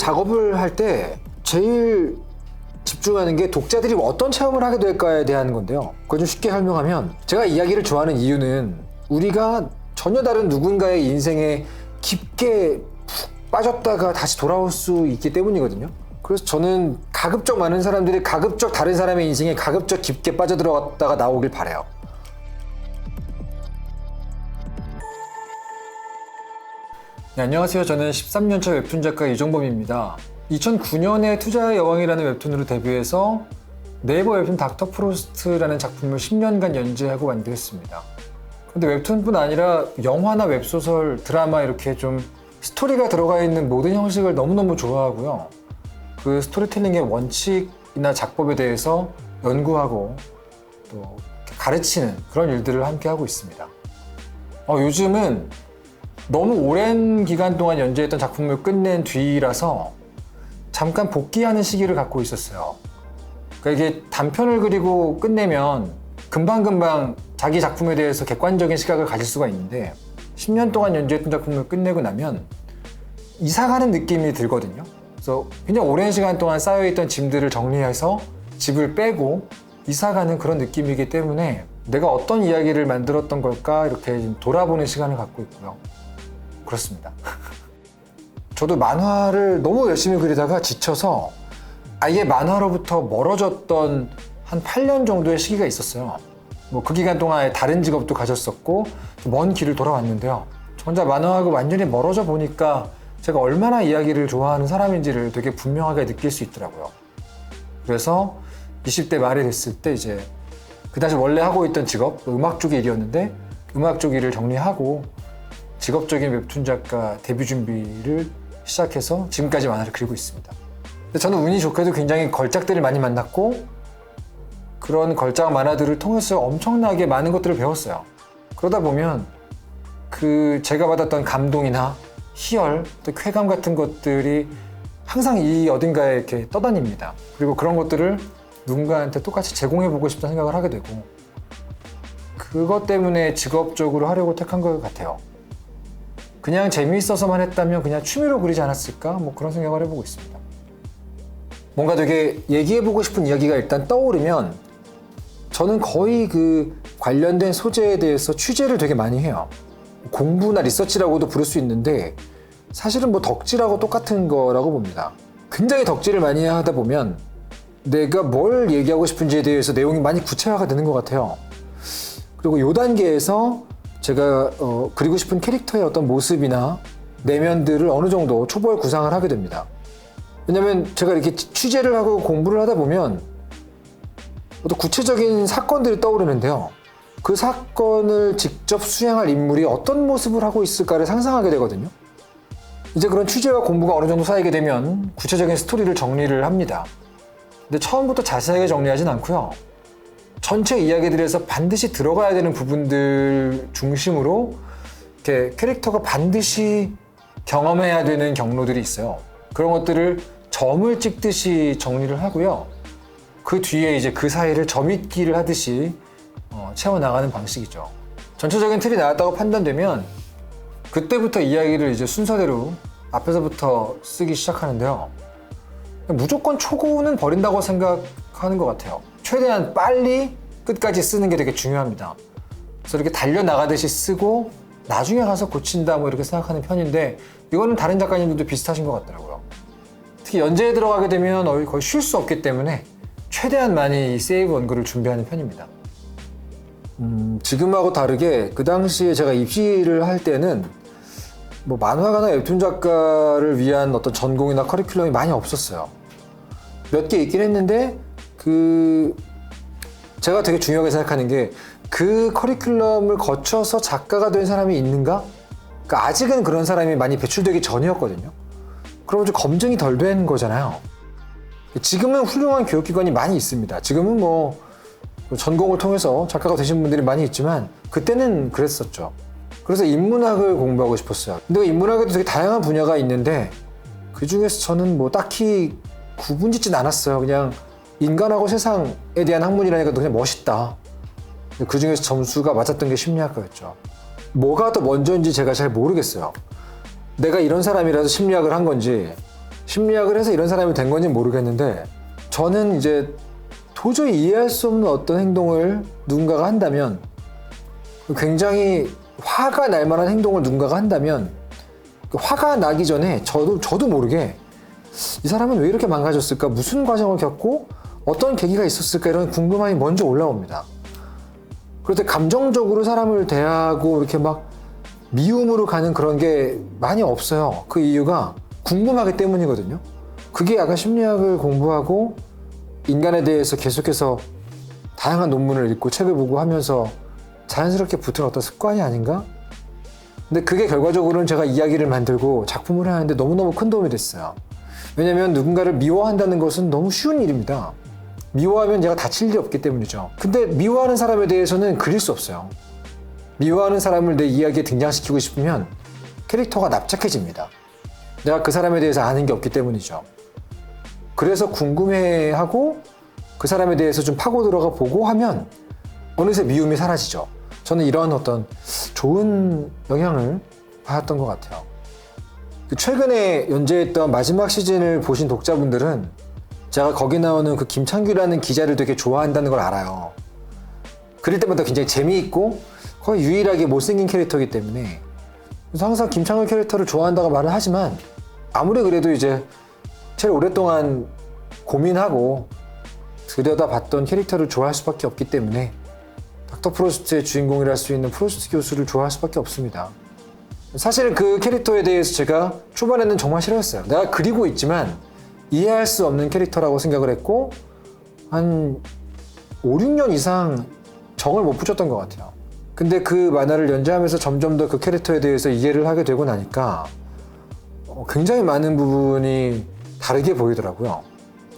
작업을 할 때 제일 집중하는 게 독자들이 어떤 체험을 하게 될까에 대한 건데요. 그걸 좀 쉽게 설명하면 제가 이야기를 좋아하는 이유는 우리가 전혀 다른 누군가의 인생에 깊게 푹 빠졌다가 다시 돌아올 수 있기 때문이거든요. 그래서 저는 가급적 많은 사람들이 가급적 다른 사람의 인생에 가급적 깊게 빠져들어갔다가 나오길 바라요. 네, 안녕하세요. 저는 13년차 웹툰 작가 이종범입니다. 2009년에 투자의 여왕이라는 웹툰으로 데뷔해서 네이버 웹툰 닥터 프로스트라는 작품을 10년간 연재하고 완결했습니다. 근데 웹툰뿐 아니라 영화나 웹소설, 드라마 이렇게 좀 스토리가 들어가 있는 모든 형식을 너무너무 좋아하고요. 그 스토리텔링의 원칙이나 작법에 대해서 연구하고 또 가르치는 그런 일들을 함께 하고 있습니다. 요즘은 너무 오랜 기간 동안 연재했던 작품을 끝낸 뒤라서 잠깐 복귀하는 시기를 갖고 있었어요. 그러니까 이게 단편을 그리고 끝내면 금방금방 자기 작품에 대해서 객관적인 시각을 가질 수가 있는데 10년 동안 연재했던 작품을 끝내고 나면 이사가는 느낌이 들거든요. 그래서 굉장히 오랜 시간 동안 쌓여있던 짐들을 정리해서 집을 빼고 이사가는 그런 느낌이기 때문에 내가 어떤 이야기를 만들었던 걸까 이렇게 돌아보는 시간을 갖고 있고요. 그렇습니다. 저도 만화를 너무 열심히 그리다가 지쳐서 아예 만화로부터 멀어졌던 한 8년 정도의 시기가 있었어요. 그 기간 동안 다른 직업도 가졌었고 먼 길을 돌아왔는데요. 저 혼자 만화하고 완전히 멀어져 보니까 제가 얼마나 이야기를 좋아하는 사람인지를 되게 분명하게 느낄 수 있더라고요. 그래서 20대 말이 됐을 때 이제 그다지 원래 하고 있던 직업, 음악 쪽 일이었는데 음악 쪽 일을 정리하고 직업적인 웹툰 작가 데뷔 준비를 시작해서 지금까지 만화를 그리고 있습니다. 근데 저는 운이 좋게도 굉장히 걸작들을 많이 만났고 그런 걸작 만화들을 통해서 엄청나게 많은 것들을 배웠어요. 그러다 보면 제가 받았던 감동이나 희열, 또 쾌감 같은 것들이 항상 이 어딘가에 이렇게 떠다닙니다. 그리고 그런 것들을 누군가한테 똑같이 제공해보고 싶다는 생각을 하게 되고 그것 때문에 직업적으로 하려고 택한 것 같아요. 그냥 재미있어서만 했다면 그냥 취미로 그리지 않았을까? 그런 생각을 해보고 있습니다. 뭔가 되게 얘기해보고 싶은 이야기가 일단 떠오르면 저는 거의 그 관련된 소재에 대해서 취재를 되게 많이 해요. 공부나 리서치라고도 부를 수 있는데 사실은 덕질하고 똑같은 거라고 봅니다. 굉장히 덕질을 많이 하다 보면 내가 뭘 얘기하고 싶은지에 대해서 내용이 많이 구체화가 되는 것 같아요. 그리고 이 단계에서 제가 그리고 싶은 캐릭터의 어떤 모습이나 내면들을 어느 정도 초벌 구상을 하게 됩니다. 왜냐면 제가 이렇게 취재를 하고 공부를 하다 보면 어떤 구체적인 사건들이 떠오르는데요. 그 사건을 직접 수행할 인물이 어떤 모습을 하고 있을까를 상상하게 되거든요. 이제 그런 취재와 공부가 어느 정도 쌓이게 되면 구체적인 스토리를 정리를 합니다. 근데 처음부터 자세하게 정리하진 않고요. 전체 이야기들에서 반드시 들어가야 되는 부분들 중심으로 이렇게 캐릭터가 반드시 경험해야 되는 경로들이 있어요. 그런 것들을 점을 찍듯이 정리를 하고요. 그 뒤에 이제 그 사이를 점잇기를 하듯이 채워나가는 방식이죠. 전체적인 틀이 나왔다고 판단되면 그때부터 이야기를 이제 순서대로 앞에서부터 쓰기 시작하는데요. 무조건 초고는 버린다고 생각하는 것 같아요. 최대한 빨리 끝까지 쓰는 게 되게 중요합니다. 그래서 이렇게 달려나가듯이 쓰고 나중에 가서 고친다 이렇게 생각하는 편인데 이거는 다른 작가님들도 비슷하신 것 같더라고요. 특히 연재에 들어가게 되면 거의 쉴 수 없기 때문에 최대한 많이 이 세이브 원고를 준비하는 편입니다. 지금하고 다르게 그 당시에 제가 입시를 할 때는 만화가나 웹툰 작가를 위한 어떤 전공이나 커리큘럼이 많이 없었어요. 몇 개 있긴 했는데 제가 되게 중요하게 생각하는 게 그 커리큘럼을 거쳐서 작가가 된 사람이 있는가? 그러니까 아직은 그런 사람이 많이 배출되기 전이었거든요. 그러면 좀 검증이 덜 된 거잖아요. 지금은 훌륭한 교육기관이 많이 있습니다. 지금은 전공을 통해서 작가가 되신 분들이 많이 있지만 그때는 그랬었죠. 그래서 인문학을 공부하고 싶었어요. 근데 인문학에도 되게 다양한 분야가 있는데 그 중에서 저는 딱히 구분짓진 않았어요. 그냥 인간하고 세상에 대한 학문이라니까 그냥 멋있다. 그 중에서 점수가 맞았던 게 심리학과였죠. 뭐가 더 먼저인지 제가 잘 모르겠어요. 내가 이런 사람이라서 심리학을 한 건지 심리학을 해서 이런 사람이 된 건지 모르겠는데 저는 이제 도저히 이해할 수 없는 어떤 행동을 누군가가 한다면 굉장히 화가 날 만한 행동을 누군가가 한다면 화가 나기 전에 저도 모르게 이 사람은 왜 이렇게 망가졌을까? 무슨 과정을 겪고 어떤 계기가 있었을까? 이런 궁금함이 먼저 올라옵니다. 그럴 때 감정적으로 사람을 대하고 이렇게 막 미움으로 가는 그런 게 많이 없어요. 그 이유가 궁금하기 때문이거든요. 그게 약간 심리학을 공부하고 인간에 대해서 계속해서 다양한 논문을 읽고 책을 보고 하면서 자연스럽게 붙은 어떤 습관이 아닌가? 근데 그게 결과적으로는 제가 이야기를 만들고 작품을 하는데 너무너무 큰 도움이 됐어요. 왜냐면 누군가를 미워한다는 것은 너무 쉬운 일입니다. 미워하면 얘가 다칠 일이 없기 때문이죠. 근데 미워하는 사람에 대해서는 그릴 수 없어요. 미워하는 사람을 내 이야기에 등장시키고 싶으면 캐릭터가 납작해집니다. 내가 그 사람에 대해서 아는 게 없기 때문이죠. 그래서 궁금해하고 그 사람에 대해서 좀 파고 들어가 보고 하면 어느새 미움이 사라지죠. 저는 이런 어떤 좋은 영향을 받았던 것 같아요. 최근에 연재했던 마지막 시즌을 보신 독자분들은 제가 거기 나오는 그 김창규라는 기자를 되게 좋아한다는 걸 알아요. 그릴 때마다 굉장히 재미있고 거의 유일하게 못생긴 캐릭터이기 때문에 그래서 항상 김창규 캐릭터를 좋아한다고 말을 하지만 아무리 그래도 이제 제일 오랫동안 고민하고 들여다봤던 캐릭터를 좋아할 수밖에 없기 때문에 닥터 프로스트의 주인공이라 할 수 있는 프로스트 교수를 좋아할 수밖에 없습니다. 사실은 그 캐릭터에 대해서 제가 초반에는 정말 싫어했어요. 내가 그리고 있지만 이해할 수 없는 캐릭터라고 생각을 했고 한 5, 6년 이상 정을 못 붙였던 것 같아요. 근데 그 만화를 연재하면서 점점 더 그 캐릭터에 대해서 이해를 하게 되고 나니까 굉장히 많은 부분이 다르게 보이더라고요.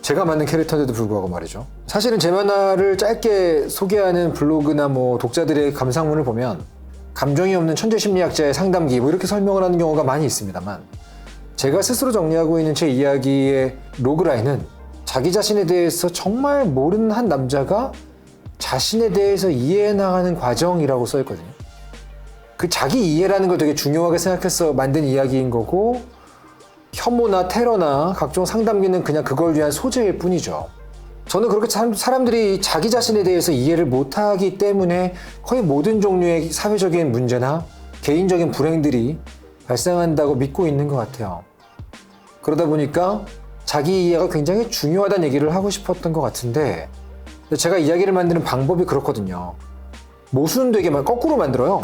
제가 만든 캐릭터인데도 불구하고 말이죠. 사실은 제 만화를 짧게 소개하는 블로그나 뭐 독자들의 감상문을 보면 감정이 없는 천재 심리학자의 상담기 뭐 이렇게 설명을 하는 경우가 많이 있습니다만 제가 스스로 정리하고 있는 제 이야기의 로그라인은 자기 자신에 대해서 정말 모르는 한 남자가 자신에 대해서 이해해 나가는 과정이라고 써있거든요. 그 자기 이해라는 걸 되게 중요하게 생각해서 만든 이야기인 거고 혐오나 테러나 각종 상담기는 그냥 그걸 위한 소재일 뿐이죠. 저는 그렇게 사람들이 자기 자신에 대해서 이해를 못하기 때문에 거의 모든 종류의 사회적인 문제나 개인적인 불행들이 발생한다고 믿고 있는 것 같아요. 그러다 보니까 자기 이해가 굉장히 중요하다는 얘기를 하고 싶었던 것 같은데 제가 이야기를 만드는 방법이 그렇거든요. 모순되게만 거꾸로 만들어요.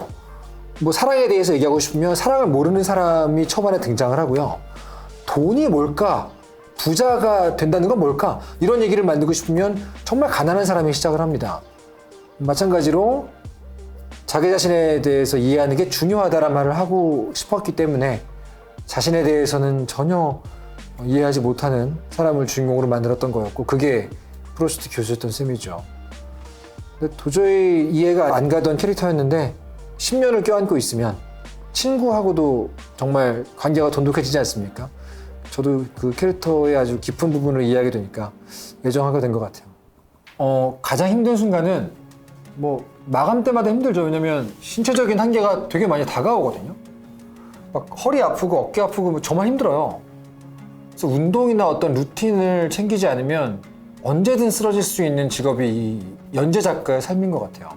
뭐 사랑에 대해서 얘기하고 싶으면 사랑을 모르는 사람이 초반에 등장을 하고요. 돈이 뭘까? 부자가 된다는 건 뭘까? 이런 얘기를 만들고 싶으면 정말 가난한 사람이 시작을 합니다. 마찬가지로 자기 자신에 대해서 이해하는 게 중요하다는 말을 하고 싶었기 때문에 자신에 대해서는 전혀 이해하지 못하는 사람을 주인공으로 만들었던 거였고 그게 프로스트 교수였던 셈이죠. 근데 도저히 이해가 안 가던 캐릭터였는데 10년을 껴안고 있으면 친구하고도 정말 관계가 돈독해지지 않습니까? 저도 그 캐릭터의 아주 깊은 부분을 이해하게 되니까 애정하게 된 것 같아요. 가장 힘든 순간은 뭐 마감 때마다 힘들죠. 왜냐면 신체적인 한계가 되게 많이 다가오거든요. 막 허리 아프고 어깨 아프고 뭐 정말 힘들어요. 그래서 운동이나 어떤 루틴을 챙기지 않으면 언제든 쓰러질 수 있는 직업이 이 연재 작가의 삶인 것 같아요.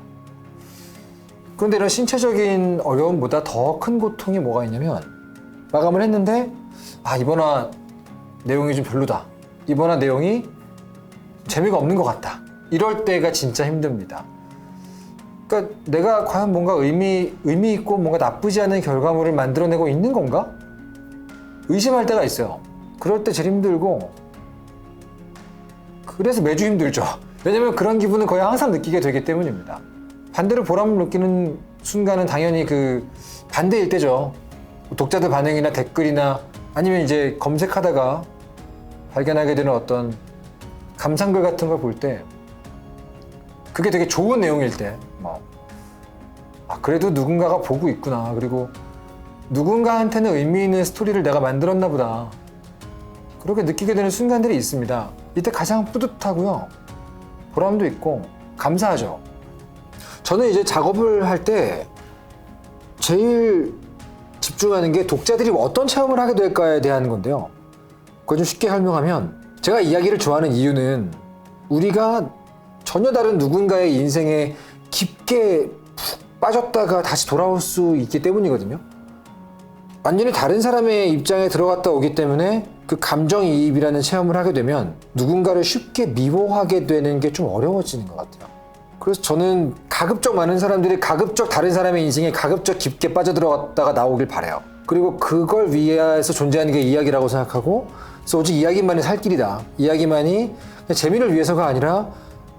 그런데 이런 신체적인 어려움보다 더 큰 고통이 뭐가 있냐면 마감을 했는데 이번화 내용이 좀 별로다. 이번화 내용이 재미가 없는 것 같다. 이럴 때가 진짜 힘듭니다. 그러니까 내가 과연 뭔가 의미 있고 뭔가 나쁘지 않은 결과물을 만들어내고 있는 건가? 의심할 때가 있어요. 그럴 때 제일 힘들고 그래서 매주 힘들죠. 왜냐면 그런 기분은 거의 항상 느끼게 되기 때문입니다. 반대로 보람을 느끼는 순간은 당연히 그 반대일 때죠. 독자들 반응이나 댓글이나 아니면 이제 검색하다가 발견하게 되는 어떤 감상글 같은 걸 볼 때 그게 되게 좋은 내용일 때 그래도 누군가가 보고 있구나. 그리고 누군가한테는 의미 있는 스토리를 내가 만들었나 보다. 그렇게 느끼게 되는 순간들이 있습니다. 이때 가장 뿌듯하고요. 보람도 있고 감사하죠. 저는 이제 작업을 할 때 제일 집중하는 게 독자들이 어떤 체험을 하게 될까에 대한 건데요. 그걸 좀 쉽게 설명하면 제가 이야기를 좋아하는 이유는 우리가 전혀 다른 누군가의 인생에 깊게 푹 빠졌다가 다시 돌아올 수 있기 때문이거든요. 완전히 다른 사람의 입장에 들어갔다 오기 때문에 그 감정이입이라는 체험을 하게 되면 누군가를 쉽게 미워하게 되는 게 좀 어려워지는 것 같아요. 그래서 저는 가급적 많은 사람들이 가급적 다른 사람의 인생에 가급적 깊게 빠져들어갔다가 나오길 바라요. 그리고 그걸 위해서 존재하는 게 이야기라고 생각하고, 그래서 오직 이야기만이 살 길이다. 이야기만이 그냥 재미를 위해서가 아니라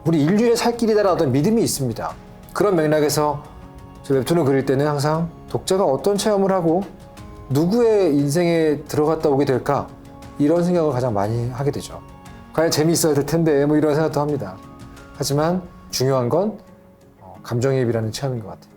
우리 인류의 살 길이다라는 어떤 믿음이 있습니다. 그런 맥락에서 저 웹툰을 그릴 때는 항상 독자가 어떤 체험을 하고 누구의 인생에 들어갔다 오게 될까? 이런 생각을 가장 많이 하게 되죠. 과연 재미있어야 될 텐데 뭐 이런 생각도 합니다. 하지만 중요한 건 감정이입이라는 체험인 것 같아요.